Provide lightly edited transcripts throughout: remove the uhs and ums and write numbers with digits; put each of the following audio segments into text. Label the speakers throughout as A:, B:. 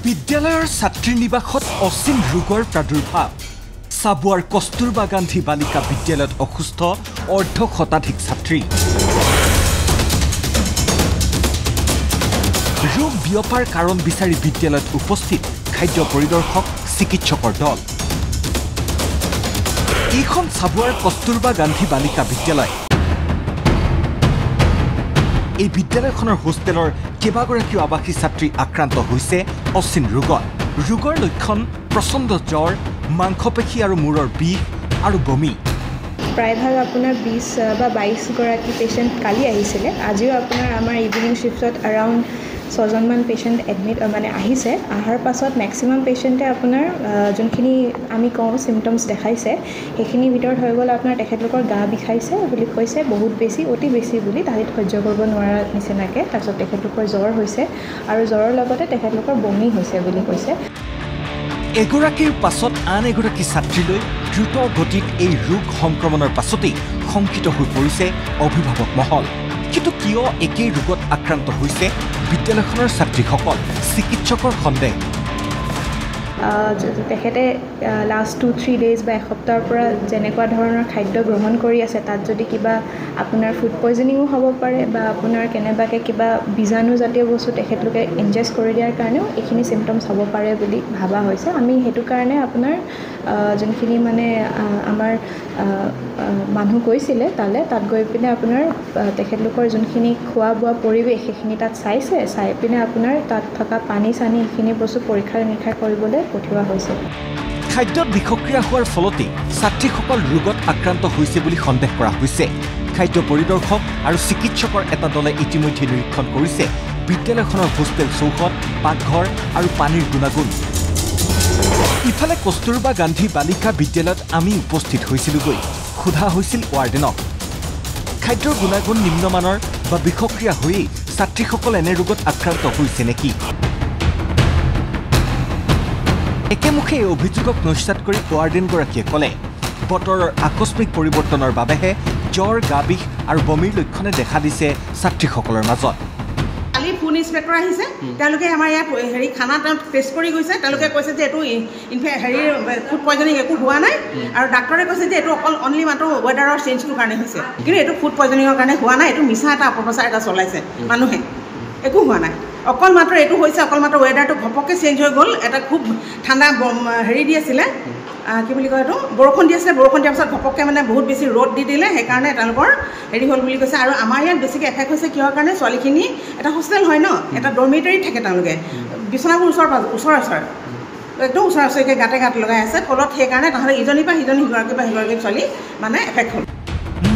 A: বিদ্যালয়ৰ ছাত্ৰী নিবাসত অচিন ৰোগৰ প্ৰাদুৰ্ভাৱ সাবুৱাৰ কস্তুৰবা গান্ধী বালিকা বিদ্যালয়ত অসুস্থ অৰ্ধ শতাধিক ছাত্ৰী ৰোগ বিয়পাৰ কাৰণ বিচাৰি বিদ্যালয়ত উপস্থিত খাদ্য পৰিদৰ্শক চিকিৎসকৰ দল এইখন সাবুৱাৰ কস্তুৰবা গান্ধী বালিকা বিদ্যালয় এই বিদ্যালয়খনৰ হোষ্টেলৰ কেইবাগৰাকীও আৱাসী ছাত্ৰী আক্ৰান্ত হৈছে অচিন ৰোগৰ লক্ষণ প্ৰচণ্ড জ্বৰ মাংসপেশী আৰু মূৰৰ বিষ আৰু বমি
B: প্ৰায়ভাগ আপোনাৰ 20 বা 22 গৰাকী পেশেন্ট কালি আহিছিলে আজিও আপোনাৰ আমাৰ ইভিনিং শিফটত around 6 মান পেশেন্ট এডমিট মানে আহিছে আহাৰ পাছত ম্যাক্সিমাম পেশেন্টে আপোনাৰ যোনখিনি আমি কওঁ সিম্পটমস দেখাইছে সেইখিনি ভিতৰত হৈ গ'ল আপোনাৰ তেখেতলোকৰ গা বিষাইছে বুলি কৈছে বহুত বেছি অতি বেছি বুলি তাহিত সহ্য কৰিব নোৱাৰা নিচিনাকে তাৰপিছত তেখেতলোকৰ জ্বৰ হৈছে আৰু জ্বৰৰ লগতে তেখেতলোকৰ বমি হৈছে বুলি কৈছে
A: এগৰাকীৰ পাছত আন এগৰাকী ছাত্ৰীলৈ দ্ৰুত গতিত এই ৰোগ সংক্ৰমণৰ পাছতেই শংকিত হৈ পৰিছে অভিভাৱক মহল কিন্তু কিয় একেই ৰোগত আক্ৰান্ত হৈছে বিদ্যালয়খনৰ ছাত্ৰীসকল চিকিৎসকৰ সন্দেহ
B: তেখেতে লাষ্ট 2-3 ডেজ বা এসপ্তাহৰ পৰা যেনেকুৱা ধৰণৰ খাদ্য গ্ৰহণ কৰি আছে তাত যদি কিবা আপোনাৰ ফুড পয়জনিংও হ'ব পাৰে বা আপোনাৰ কেনেবাকে কিবা বীজাণু জাতীয় বস্তু তেখেতলোকে ইনজেষ্ট কৰি দিয়াৰ কাৰণেও এইখিনি সিম্পটমস হ'ব পাৰে বুলি ভাবা হৈছে আমি হেতু কাৰণে আপোনাৰ যোনখিনি মানে আমাৰ মানুহ গৈছিলে তাত গৈ পিনে আপোনাৰ তেখেতলোকৰ যোনখিনি খোৱা বোৱা পৰিৱেশ সেইখিনি তাত চাই পিনে আপোনাৰ তাত থকা পানী চানি এইখিনি বস্তু পৰীক্ষা নিৰীক্ষা কৰিবলৈ পঠিওৱা হৈছে
A: খাদ্যত বিষক্ৰিয়া হোৱাৰ ফলতে ছাত্ৰীসকল ৰোগত আক্ৰান্ত হৈছে বুলি সন্দেহ কৰা হৈছে খাদ্য পৰিদৰ্শক আৰু চিকিৎসকৰ এটা দলে ইতিমধ্যে নিৰীক্ষণ কৰিছে বিদ্যালয়খনৰ হোষ্টেল চৌহদ পাকঘৰ আৰু পানীৰ গুণাগুণ ইফালে কস্তুৰবা গান্ধী বালিকা বিদ্যালয়ত আমি উপস্থিত হৈছিলোগৈ সোধা হৈছিল ৱাৰ্ডেনক খাদ্যৰ গুণাগুণ নিম্নমানৰ বা বিষক্ৰিয়া হৈয়ে ছাত্ৰীসকল এনে ৰোগত আক্ৰান্ত হৈছে নেকি একেমুখে এই অভিযোগক নস্যাৎ কৰি ৱাৰ্ডেনগৰাকীয়ে ক'লে বতৰৰ আকস্মিক পৰিৱৰ্তনৰ বাবেহে জ্বৰ গা বিষ আৰু বমিৰ লক্ষণে দেখা দিছে ছাত্ৰীসকলৰ মাজত
C: কালি ফুড ইন্সপেক্টৰ আহিছে তেওঁলোকে আমাৰ ইয়াত হেৰি খানা টেষ্ট কৰি গৈছে তেওঁলোকে কৈছে যে এইটো হেৰি ফুড পয়জনিং একো হোৱা নাই আৰু ডাক্তৰে কৈছে যে এইটো অনলি মাত্ৰ ৱেডাৰৰ চেঞ্জটোৰ কাৰণে হৈছে কিন্তু এইটো ফুড পয়জনিঙৰ কাৰণে হোৱা নাই এইটো মিছা এটা অপপ্ৰচাৰ এটা চলাইছে মানুহে একো হোৱা নাই অকল মাত্ৰ এইটো হৈছে অকল মাত্ৰ ৱেডাৰটো ঘপককৈ চেঞ্জ হৈ গ'ল এটা খুব ঠাণ্ডা হেৰি দি আছিলে কি বুলি কয় এইটো বৰষুণ দি আছিলে বৰষুণ দিয়াৰ পিছত ঘপককৈ মানে বহুত বেছি ৰ'দ দি দিলে সেইকাৰণে তেওঁলোকৰ হেৰি হ'ল বুলি কৈছে আৰু আমাৰ ইয়াত বেছিকৈ এফেক্ট হৈছে কিহৰ কাৰণে ছোৱালীখিনি এটা হোষ্টেল হয় ন এটা ডৰ্মিটৰীত থাকে তেওঁলোকে বিচনাবোৰ ওচৰ একদম ওচৰা-ওচৰিকৈ গাতে গাঁত লগাই আছে ফলত সেইকাৰণে তাহাঁতে ইজনীৰ পৰা সিজনী সিগৰাকী ছোৱালী মানে এফেক্ট হ'ল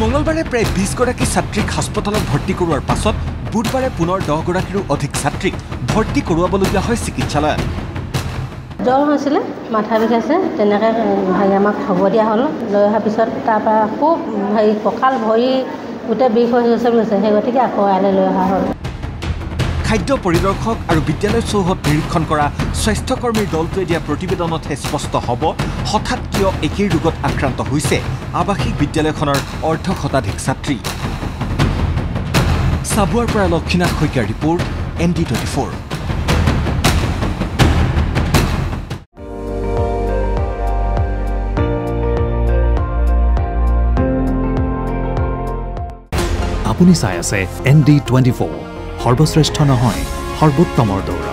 A: মঙলবাৰে প্ৰায় 20 গৰাকী ছাত্ৰীক হাস্পতালত ভৰ্তি কৰোৱাৰ পাছত বুধবাৰে পুনৰ 10 গৰাকীৰো অধিক ছাত্ৰীক ভৰ্তি কৰোৱাবলগীয়া হয় চিকিৎসালয়ত
D: জ্বৰ হৈছিলে মাথা বিষাইছে তেনেকৈ আমাক খবৰ দিয়া হ'ল লৈ অহাৰ পিছত তাৰপৰা খুব হেৰি কঁকাল ভৰি গোটেই বিষ হৈ গৈছে বুলি কৈছে সেই গতিকে আকৌ ইয়ালৈ লৈ অহা হ'ল
A: খাদ্য পৰিদৰ্শক আৰু বিদ্যালয় চৌহদ নিৰীক্ষণ কৰা স্বাস্থ্যকৰ্মীৰ দলটোৱে দিয়া প্ৰতিবেদনতহে স্পষ্ট হ'ব হঠাৎ কিয় একেই ৰোগত আক্ৰান্ত হৈছে আৱাসিক বিদ্যালয়খনৰ অৰ্ধ শতাধিক ছাত্ৰী সাবুৱাৰ পৰা লক্ষীনাথ শইকীয়াৰ ৰিপৰ্ট ND24
E: আপুনি চাই আছে ND24 সৰ্বশ্ৰেষ্ঠ নহয় সৰ্বোত্তমৰ দৌৰ